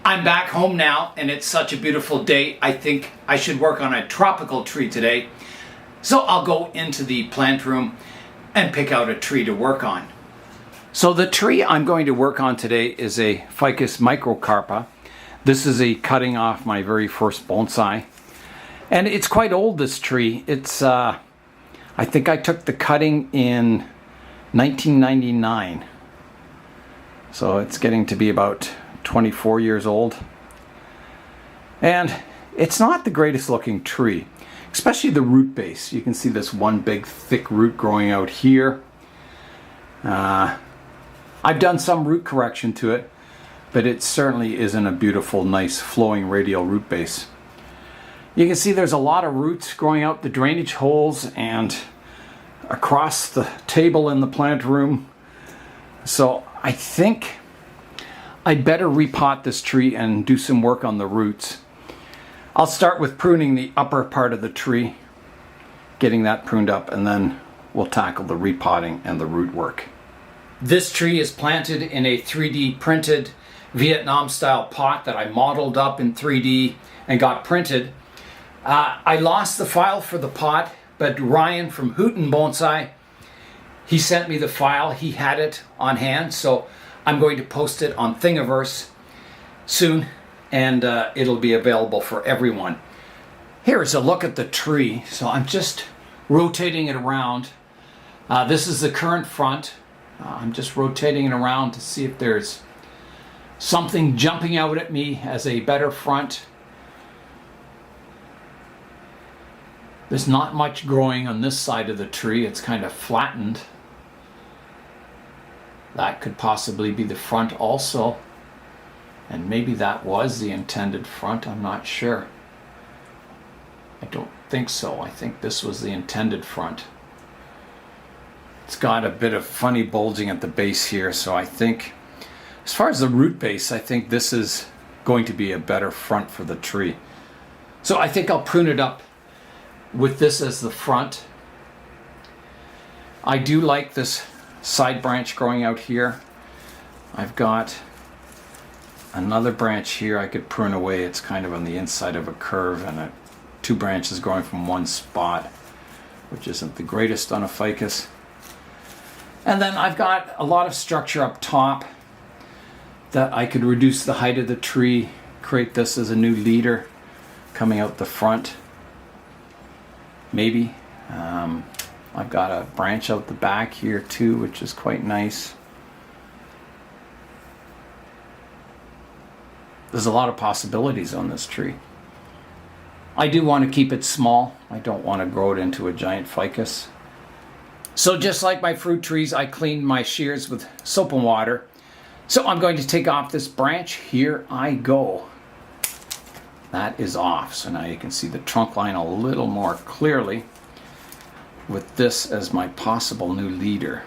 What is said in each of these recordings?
I'm back home now and it's such a beautiful day. I think I should work on a tropical tree today. So I'll go into the plant room and pick out a tree to work on. So the tree I'm going to work on today is a Ficus microcarpa. This is a cutting off my very first bonsai. And it's quite old, this tree. It's, I think I took the cutting in 1999. So it's getting to be about 24 years old. And it's not the greatest looking tree, especially the root base. You can see this one big thick root growing out here. I've done some root correction to it, but it certainly isn't a beautiful, nice flowing radial root base. You can see there's a lot of roots growing out the drainage holes and across the table in the plant room. So I think I'd better repot this tree and do some work on the roots. I'll start with pruning the upper part of the tree, getting that pruned up, and then we'll tackle the repotting and the root work. This tree is planted in a 3D printed Vietnam style pot that I modeled up in 3D and got printed. I lost the file for the pot, but Ryan from Hooten Bonsai, he sent me the file. He had it on hand, so I'm going to post it on Thingiverse soon, and it'll be available for everyone. Here's a look at the tree. So I'm just rotating it around. This is the current front. I'm just rotating it around to see if there's something jumping out at me as a better front. There's not much growing on this side of the tree. It's kind of flattened. That could possibly be the front also. And maybe that was the intended front. I'm not sure. I don't think so. I think this was the intended front. It's got a bit of funny bulging at the base here, so I think, as far as the root base, I think this is going to be a better front for the tree. So I think I'll prune it up with this as the front. I do like this side branch growing out here. I've got another branch here I could prune away. It's kind of on the inside of a curve, and two branches growing from one spot, which isn't the greatest on a ficus. And then I've got a lot of structure up top that I could reduce the height of the tree, create this as a new leader coming out the front. Maybe. I've got a branch out the back here too, which is quite nice. There's a lot of possibilities on this tree. I do want to keep it small. I don't want to grow it into a giant ficus. So just like my fruit trees, I cleaned my shears with soap and water. So I'm going to take off this branch. Here I go. That is off. So now you can see the trunk line a little more clearly with this as my possible new leader.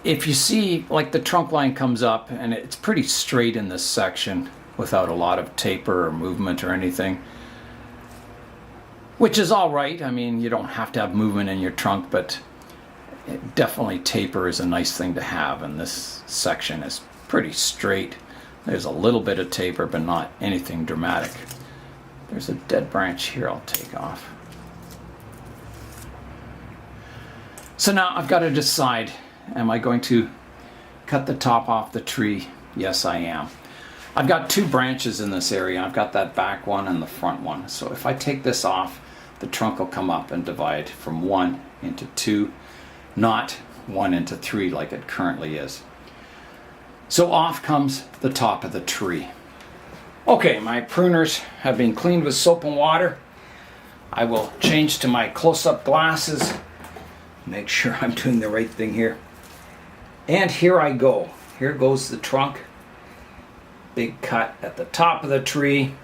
If you see, like, the trunk line comes up and it's pretty straight in this section without a lot of taper or movement or anything, which is all right. I mean, you don't have to have movement in your trunk, but definitely taper is a nice thing to have, and this section is pretty straight. There's a little bit of taper, but not anything dramatic. There's a dead branch here I'll take off. So now I've got to decide, am I going to cut the top off the tree? Yes, I am. I've got two branches in this area. I've got that back one and the front one. So if I take this off, the trunk will come up and divide from 1 into 2, not 1 into 3 like it currently is. So off comes the top of the tree. Okay, my pruners have been cleaned with soap and water. I will change to my close-up glasses, make sure I'm doing the right thing here. And here I go. Here goes the trunk. Big cut at the top of the tree.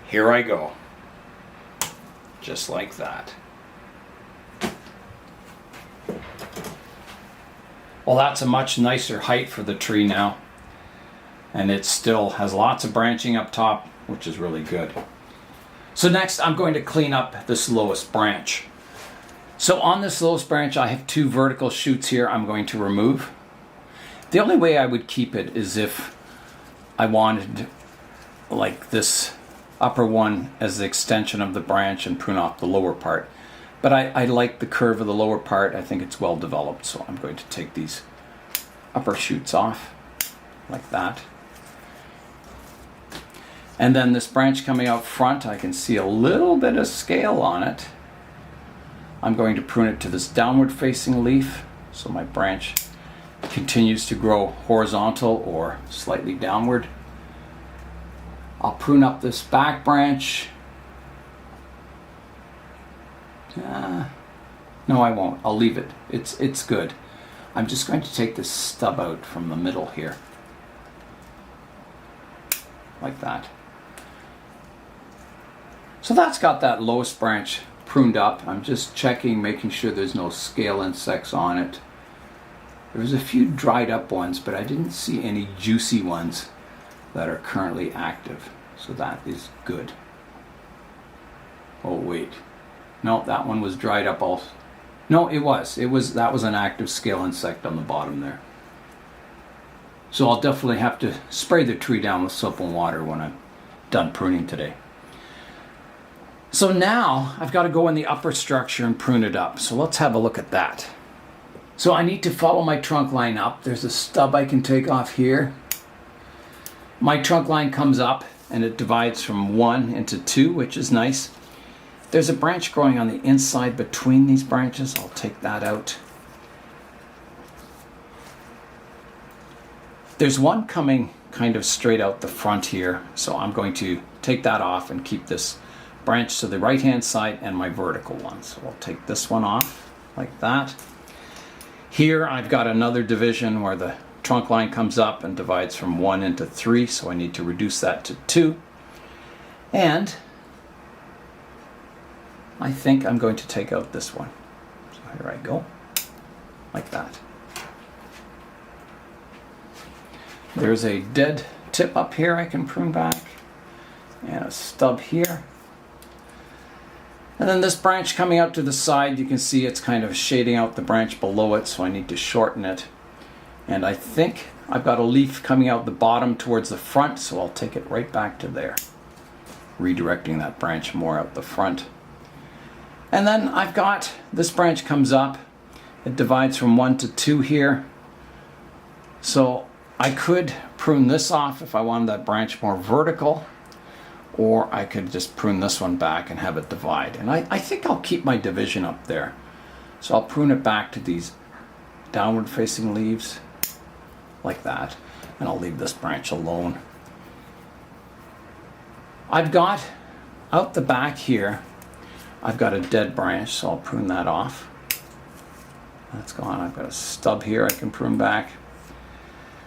Here I go. Just like that. Well, that's a much nicer height for the tree now. And it still has lots of branching up top, which is really good. So next I'm going to clean up this lowest branch. So on this lowest branch I have two vertical shoots here I'm going to remove. The only way I would keep it is if I wanted like this upper one as the extension of the branch and prune off the lower part. But I like the curve of the lower part. I think it's well developed, so I'm going to take these upper shoots off like that. And then this branch coming out front, I can see a little bit of scale on it. I'm going to prune it to this downward facing leaf, so my branch continues to grow horizontal or slightly downward. I'll prune up this back branch. No, I won't. I'll leave it. It's good. I'm just going to take this stub out from the middle here. Like that. So that's got that lowest branch pruned up. I'm just checking, making sure there's no scale insects on it. There's a few dried up ones, but I didn't see any juicy ones that are currently active. So that is good. Oh wait. No, that one was dried up also. No, that was an active scale insect on the bottom there. So I'll definitely have to spray the tree down with soap and water when I'm done pruning today. So now I've got to go in the upper structure and prune it up. So let's have a look at that. So I need to follow my trunk line up. There's a stub I can take off here. My trunk line comes up and it divides from 1 into 2, which is nice. There's a branch growing on the inside between these branches. I'll take that out. There's one coming kind of straight out the front here, so I'm going to take that off and keep this branch to the right hand side and my vertical one. So I'll take this one off like that. Here I've got another division where the trunk line comes up and divides from 1 into 3, so I need to reduce that to 2. And I think I'm going to take out this one. So here I go, like that. There's a dead tip up here I can prune back, and a stub here. And then this branch coming out to the side, you can see it's kind of shading out the branch below it, so I need to shorten it. And I think I've got a leaf coming out the bottom towards the front, so I'll take it right back to there, redirecting that branch more out the front. And then I've got this branch comes up, it divides from 1 to 2 here. So I could prune this off if I wanted that branch more vertical, or I could just prune this one back and have it divide. And I think I'll keep my division up there. So I'll prune it back to these downward facing leaves like that, and I'll leave this branch alone. I've got out the back here, I've got a dead branch, so I'll prune that off. That's gone. I've got a stub here I can prune back.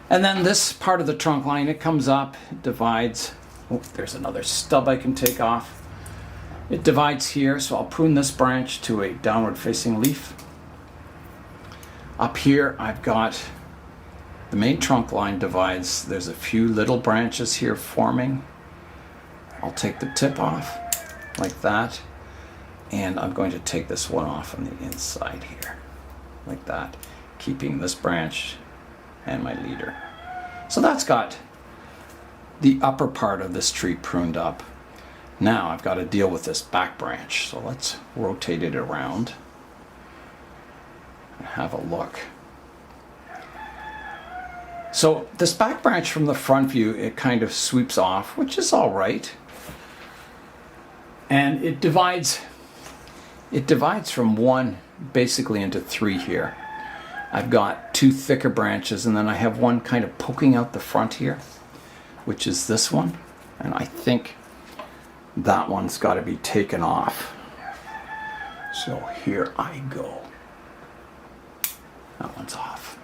And then this part of the trunk line, it comes up, it divides. Oh, there's another stub I can take off. It divides here, so I'll prune this branch to a downward facing leaf. Up here I've got the main trunk line divides. There's a few little branches here forming. I'll take the tip off like that. And I'm going to take this one off on the inside here, like that, keeping this branch and my leader. So that's got the upper part of this tree pruned up. Now I've got to deal with this back branch. So let's rotate it around and have a look. So this back branch from the front view, it kind of sweeps off, which is all right. And it divides from 1 basically into 3 here. I've got 2 thicker branches, and then I have one kind of poking out the front here, which is this one. And I think that one's got to be taken off. So here I go. That one's off.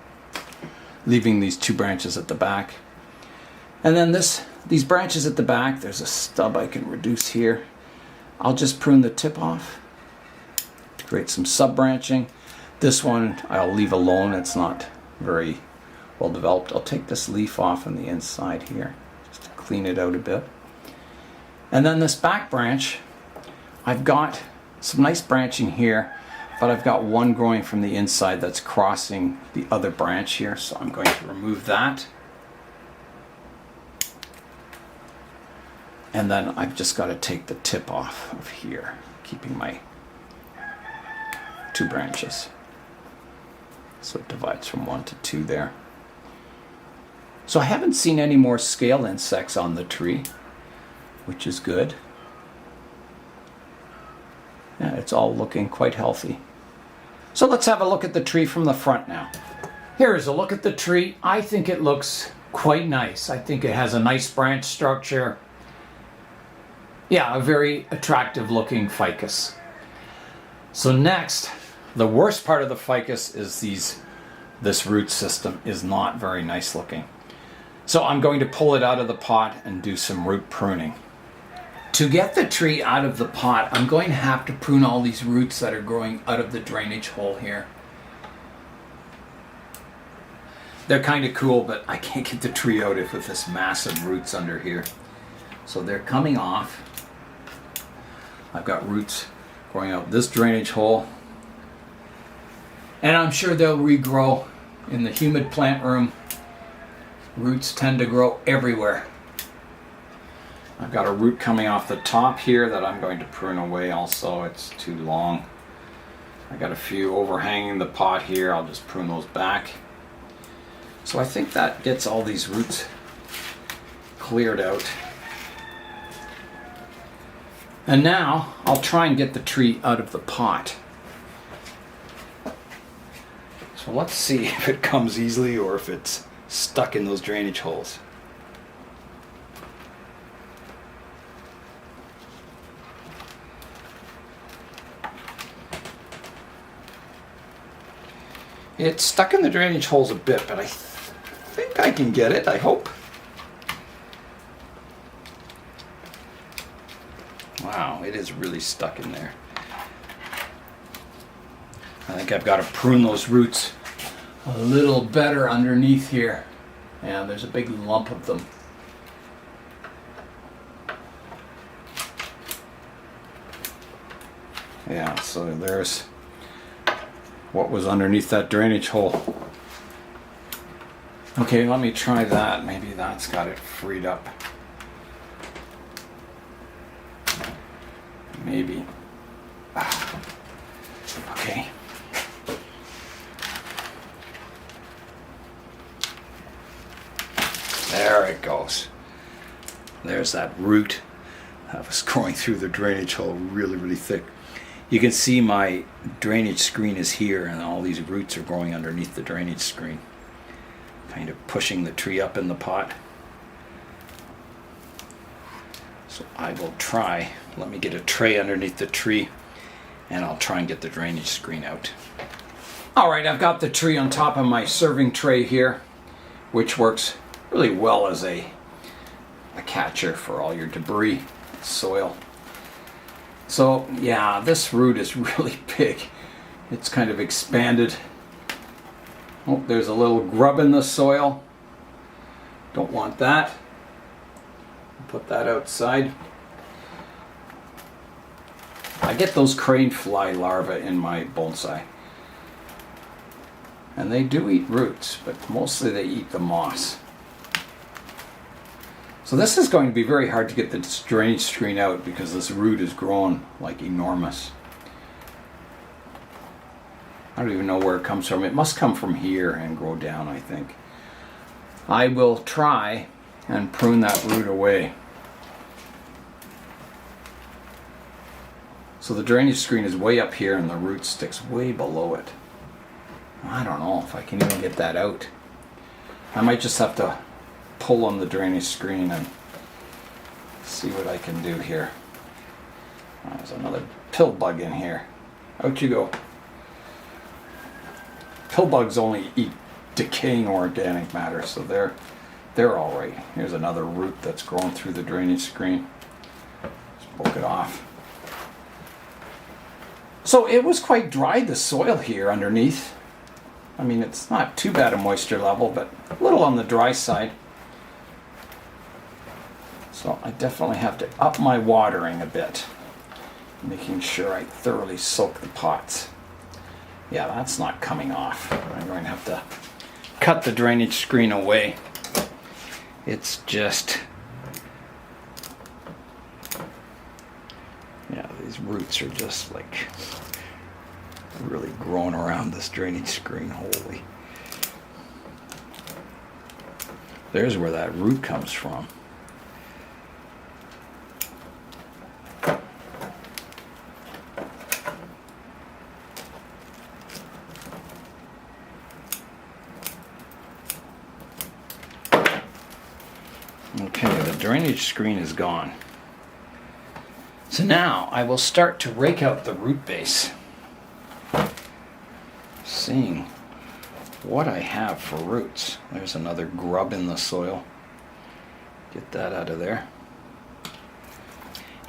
Leaving these 2 branches at the back. And then these branches at the back, there's a stub I can reduce here. I'll just prune the tip off to create some sub-branching. This one I'll leave alone, it's not very well developed. I'll take this leaf off on the inside here, just to clean it out a bit. And then this back branch, I've got some nice branching here. but I've got one growing from the inside that's crossing the other branch here, so I'm going to remove that. And then I've just got to take the tip off of here, keeping my 2 branches. So it divides from 1 to 2 there. So I haven't seen any more scale insects on the tree, which is good. Yeah, it's all looking quite healthy. So let's have a look at the tree from the front now. Here is a look at the tree. I think it looks quite nice. I think it has a nice branch structure. Yeah, a very attractive looking ficus. So next, the worst part of the ficus is this root system is not very nice looking. So I'm going to pull it out of the pot and do some root pruning. To get the tree out of the pot, I'm going to have to prune all these roots that are growing out of the drainage hole here. They're kind of cool, but I can't get the tree out with this massive roots under here. So they're coming off. I've got roots growing out this drainage hole. And I'm sure they'll regrow in the humid plant room. Roots tend to grow everywhere. I've got a root coming off the top here that I'm going to prune away also. It's too long. I got a few overhanging the pot here. I'll just prune those back. So I think that gets all these roots cleared out. And now I'll try and get the tree out of the pot. So let's see if it comes easily or if it's stuck in those drainage holes. It's stuck in the drainage holes a bit, but I think I can get it, I hope. Wow, it is really stuck in there. I think I've got to prune those roots a little better underneath here. Yeah, there's a big lump of them. Yeah, so there's what was underneath that drainage hole. Okay, let me try that. Maybe that's got it freed up. Maybe. Okay. There it goes. There's that root that was growing through the drainage hole really, really thick. You can see my drainage screen is here and all these roots are growing underneath the drainage screen, kind of pushing the tree up in the pot. So I will try, let me get a tray underneath the tree and I'll try and get the drainage screen out. Alright, I've got the tree on top of my serving tray here, which works really well as a catcher for all your debris, soil. So yeah, this root is really big. It's kind of expanded. Oh, there's a little grub in the soil. Don't want that. Put that outside. I get those crane fly larvae in my bonsai. And they do eat roots, but mostly they eat the moss. So this is going to be very hard to get the drainage screen out because this root is grown like enormous. I don't even know where it comes from. It must come from here and grow down, I think. I will try and prune that root away. So the drainage screen is way up here and the root sticks way below it. I don't know if I can even get that out. I might just have to pull on the drainage screen and see what I can do here. There's another pill bug in here. Out you go. Pill bugs only eat decaying organic matter, so they're all right. Here's another root that's growing through the drainage screen. Just poke it off. So it was quite dry, the soil here underneath. I mean, it's not too bad a moisture level, but a little on the dry side. So I definitely have to up my watering a bit, making sure I thoroughly soak the pots. Yeah, that's not coming off. I'm going to have to cut the drainage screen away. It's just, yeah, these roots are just like really growing around this drainage screen. Holy. There's where that root comes from. Okay, the drainage screen is gone. So now I will start to rake out the root base, seeing what I have for roots. There's another grub in the soil. Get that out of there.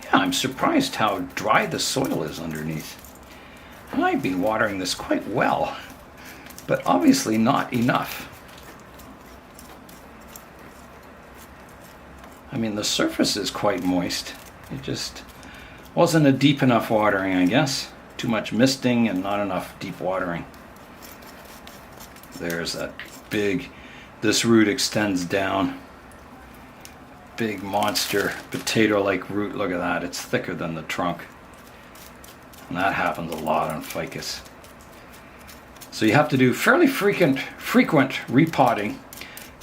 Yeah, I'm surprised how dry the soil is underneath. I've been watering this quite well, but obviously not enough. I mean, the surface is quite moist. It just wasn't a deep enough watering, I guess. Too much misting and not enough deep watering. There's that big, this root extends down. Big monster potato-like root. Look at that, it's thicker than the trunk. And that happens a lot on ficus. So you have to do fairly frequent repotting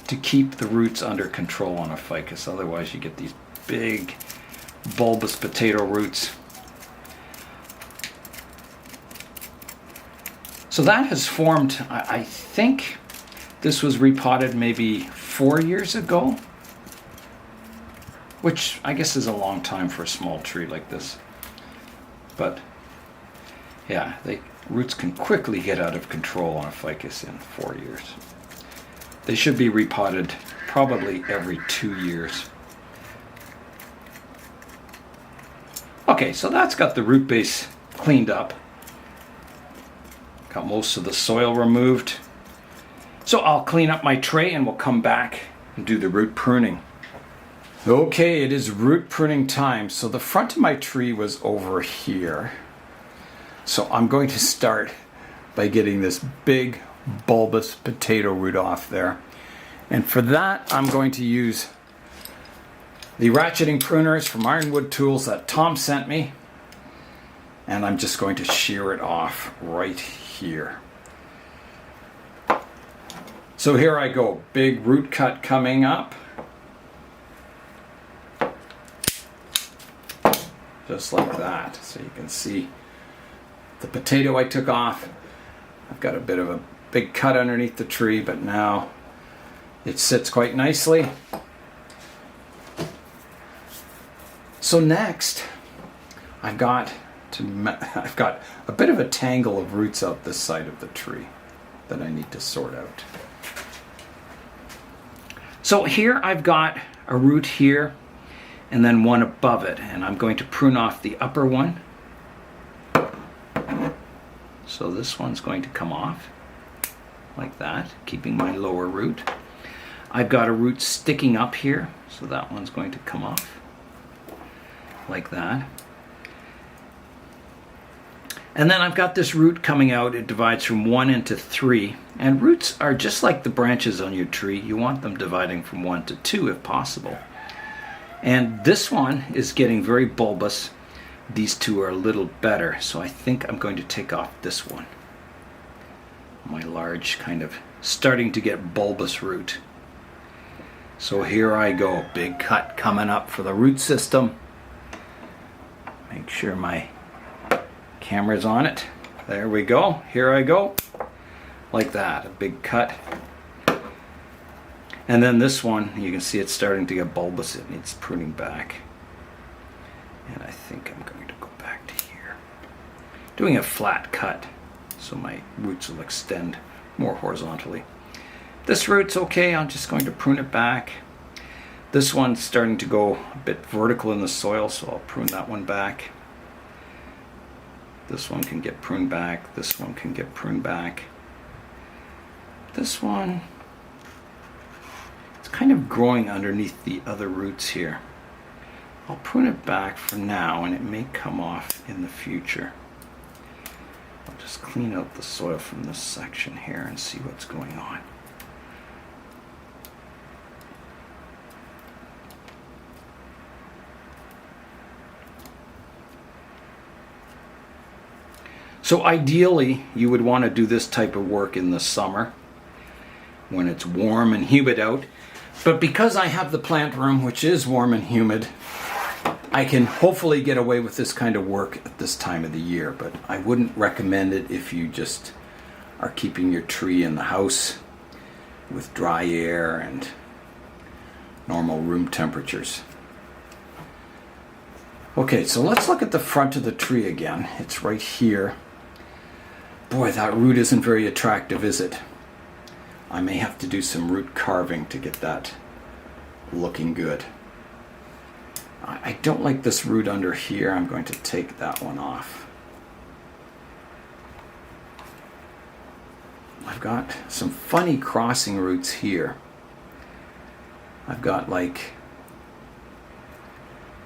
to keep the roots under control on a ficus. Otherwise you get these big bulbous potato roots. So that has formed, I think this was repotted maybe 4 years ago, which I guess is a long time for a small tree like this. But yeah, roots can quickly get out of control on a ficus in 4 years. They should be repotted probably every 2 years. Okay, so that's got the root base cleaned up. Got most of the soil removed. So I'll clean up my tray and we'll come back and do the root pruning. Okay, it is root pruning time. So the front of my tree was over here. So I'm going to start by getting this big bulbous potato root off there. And for that, I'm going to use the ratcheting pruners from Ironwood Tools that Tom sent me. And I'm just going to shear it off right here. So here I go, big root cut coming up. Just like that. So you can see the potato I took off. I've got a bit of a big cut underneath the tree, but now it sits quite nicely. So next, I've got a bit of a tangle of roots out this side of the tree that I need to sort out. So here I've got a root here and then one above it, and I'm going to prune off the upper one. So this one's going to come off like that, keeping my lower root. I've got a root sticking up here, so that one's going to come off like that. And then I've got this root coming out. It divides from 1 into 3. And roots are just like the branches on your tree. You want them dividing from 1 to 2 if possible. And this one is getting very bulbous. These two are a little better. So I think I'm going to take off this one. My large kind of starting to get bulbous root. So here I go. Big cut coming up for the root system. Make sure my camera's on it. There we go. Here I go. Like that. A big cut. And then this one, you can see it's starting to get bulbous. It needs pruning back. And I think I'm going to go back to here. Doing a flat cut so my roots will extend more horizontally. This root's okay. I'm just going to prune it back. This one's starting to go a bit vertical in the soil, so I'll prune that one back. This one can get pruned back. This one can get pruned back. This one, it's kind of growing underneath the other roots here. I'll prune it back for now, and it may come off in the future. I'll just clean out the soil from this section here and see what's going on. So ideally, you would want to do this type of work in the summer when it's warm and humid out. But because I have the plant room, which is warm and humid, I can hopefully get away with this kind of work at this time of the year. But I wouldn't recommend it if you just are keeping your tree in the house with dry air and normal room temperatures. Okay, so let's look at the front of the tree again. It's right here. Boy, that root isn't very attractive, is it? I may have to do some root carving to get that looking good. I don't like this root under here. I'm going to take that one off. I've got some funny crossing roots here. I've got like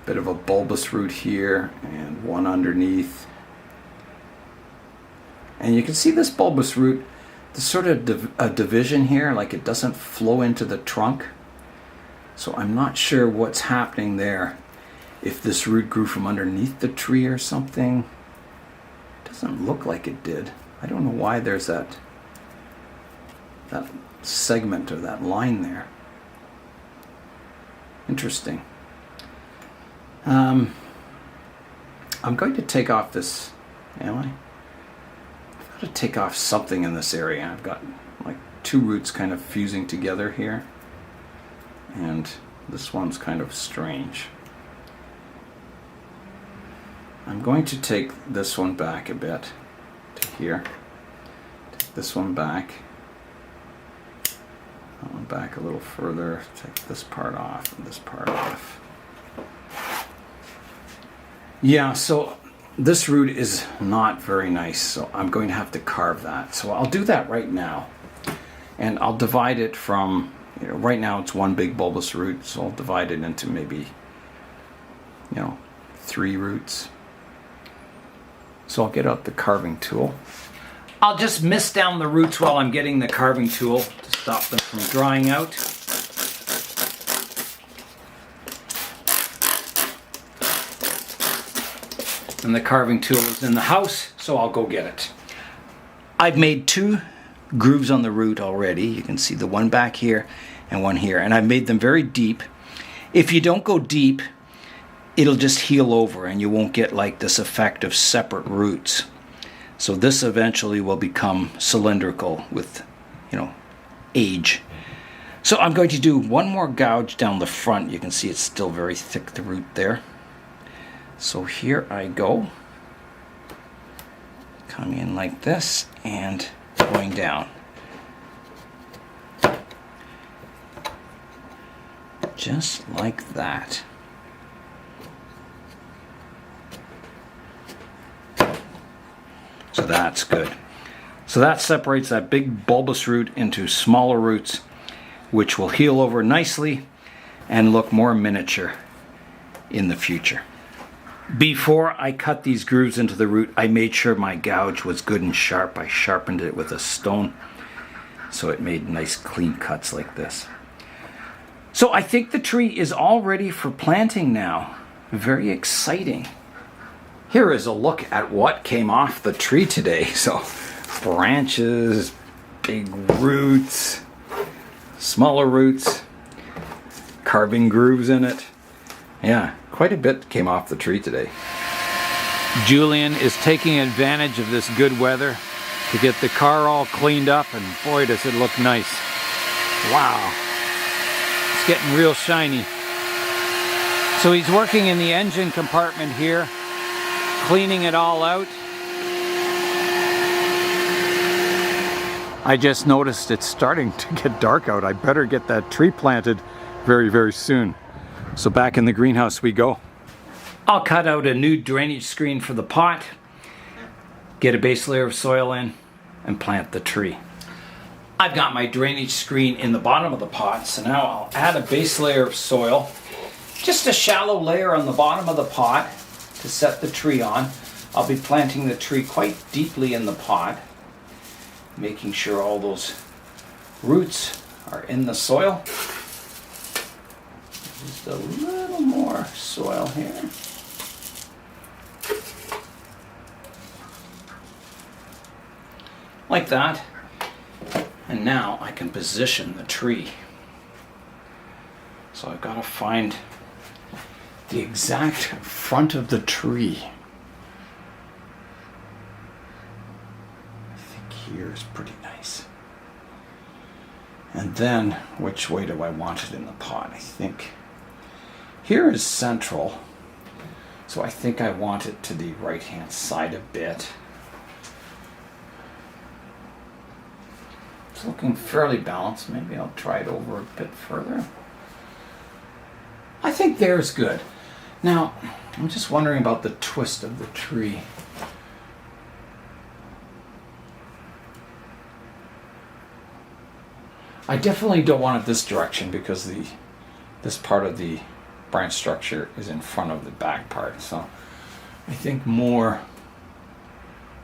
a bit of a bulbous root here and one underneath. And you can see this bulbous root, there's sort of a division here, like it doesn't flow into the trunk. So I'm not sure what's happening there. If this root grew from underneath the tree or something. It doesn't look like it did. I don't know why there's that segment or that line there. Interesting. I'm going to take off this, am I? I've got to take off something in this area. I've got like two roots kind of fusing together here. And this one's kind of strange. I'm going to take this one back a bit to here. Take this one back. That one back a little further. Take this part off and this part off. Yeah, so this root is not very nice, so I'm going to have to carve that. So I'll do that right now. And I'll divide it from, right now it's one big bulbous root, so I'll divide it into maybe, 3 roots. So I'll get out the carving tool. I'll just mist down the roots while I'm getting the carving tool to stop them from drying out. And the carving tool is in the house, so I'll go get it. I've made 2 grooves on the root already. You can see the one back here and one here. And I've made them very deep. If you don't go deep, it'll just heal over and you won't get like this effect of separate roots. So this eventually will become cylindrical with, age. So I'm going to do one more gouge down the front. You can see it's still very thick, the root there. So here I go. Coming in like this and going down. Just like that. So that's good. So that separates that big bulbous root into smaller roots, which will heal over nicely and look more miniature in the future. Before I cut these grooves into the root, I made sure my gouge was good and sharp. I sharpened it with a stone, so it made nice clean cuts like this. So I think the tree is all ready for planting now. Very exciting. Here is a look at what came off the tree today. So branches, big roots, smaller roots, carving grooves in it. Yeah, quite a bit came off the tree today. Julian is taking advantage of this good weather to get the car all cleaned up, and boy does it look nice. Wow, it's getting real shiny. So he's working in the engine compartment here, cleaning it all out. I just noticed it's starting to get dark out. I better get that tree planted very, very soon. So back in the greenhouse we go. I'll cut out a new drainage screen for the pot, get a base layer of soil in, and plant the tree. I've got my drainage screen in the bottom of the pot, so now I'll add a base layer of soil. Just a shallow layer on the bottom of the pot to set the tree on. I'll be planting the tree quite deeply in the pot, making sure all those roots are in the soil. Just a little more soil here. Like that. And now I can position the tree. So I've got to find the exact front of the tree. I think here is pretty nice. And then, which way do I want it in the pot? I think here is central. So I think I want it to the right-hand side a bit. It's looking fairly balanced. Maybe I'll try it over a bit further. I think there's good. Now, I'm just wondering about the twist of the tree. I definitely don't want it this direction because this part of the branch structure is in front of the back part. So I think more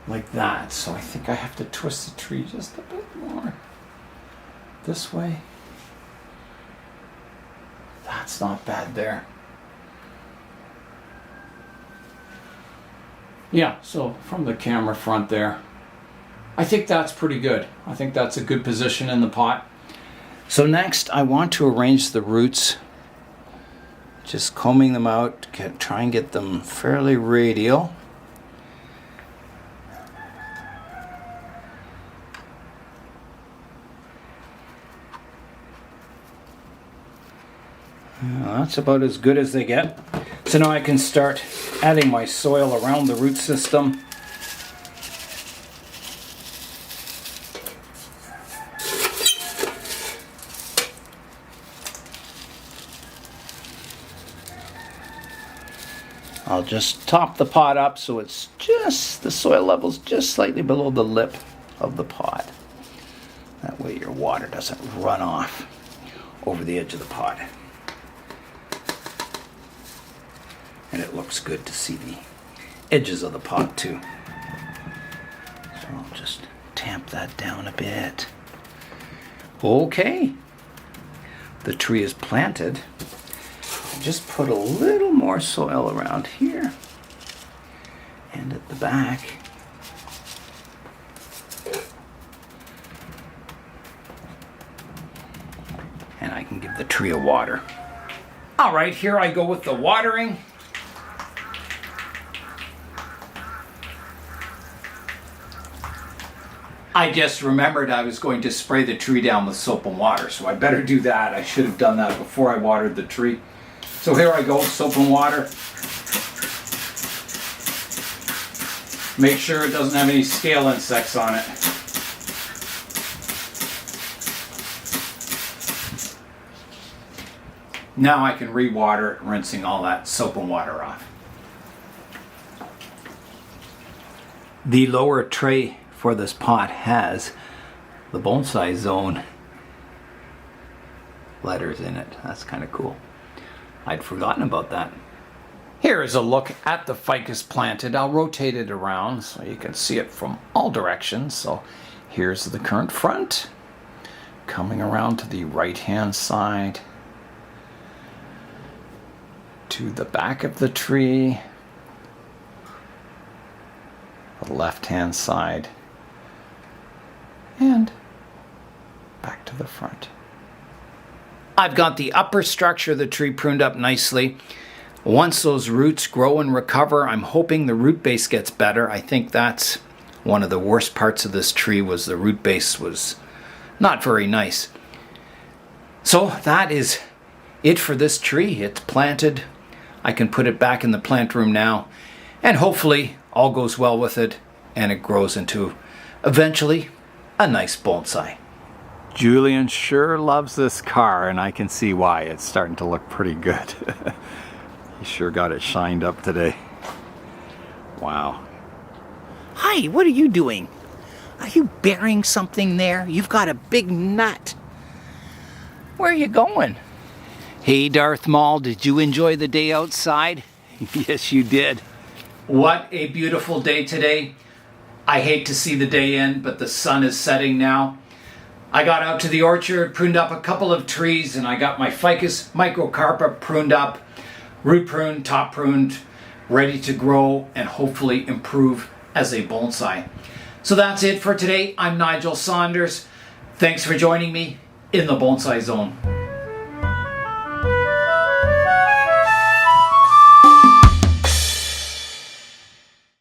like that. So I think I have to twist the tree just a bit more this way. That's not bad there. Yeah, so from the camera front there, I think that's pretty good. I think that's a good position in the pot. So next I want to arrange the roots, just combing them out, try and get them fairly radial. That's about as good as they get. So now I can start adding my soil around the root system. I'll just top the pot up so it's just, the soil level's just slightly below the lip of the pot. That way your water doesn't run off over the edge of the pot. And it looks good to see the edges of the pot too. So I'll just tamp that down a bit. Okay. The tree is planted. I'll just put a little more soil around here and at the back. And I can give the tree a water. All right, here I go with the watering. I just remembered I was going to spray the tree down with soap and water, so I better do that. I should have done that before I watered the tree. So here I go, soap and water. Make sure it doesn't have any scale insects on it. Now I can re-water it, rinsing all that soap and water off. The lower tray for this pot has the Bonsai zone letters in it. That's kind of cool. I'd forgotten about that. Here is a look at the ficus planted. I'll rotate it around so you can see it from all directions. So here's the current front, coming around to the right hand side, to the back of the tree, the left hand side, and back to the front. I've got the upper structure of the tree pruned up nicely. Once those roots grow and recover, I'm hoping the root base gets better. I think that's one of the worst parts of this tree, was the root base was not very nice. So that is it for this tree. It's planted. I can put it back in the plant room now, and hopefully all goes well with it and it grows into eventually a nice bonsai. Julian sure loves this car, and I can see why. It's starting to look pretty good. He sure got it shined up today. Wow. Hi, what are you doing? Are you burying something there? You've got a big nut. Where are you going? Hey Darth Maul, did you enjoy the day outside? Yes, you did. What a beautiful day today. I hate to see the day end, but the sun is setting now. I got out to the orchard, pruned up a couple of trees, and I got my Ficus microcarpa pruned up, root pruned, top pruned, ready to grow and hopefully improve as a bonsai. So that's it for today. I'm Nigel Saunders. Thanks for joining me in the Bonsai Zone.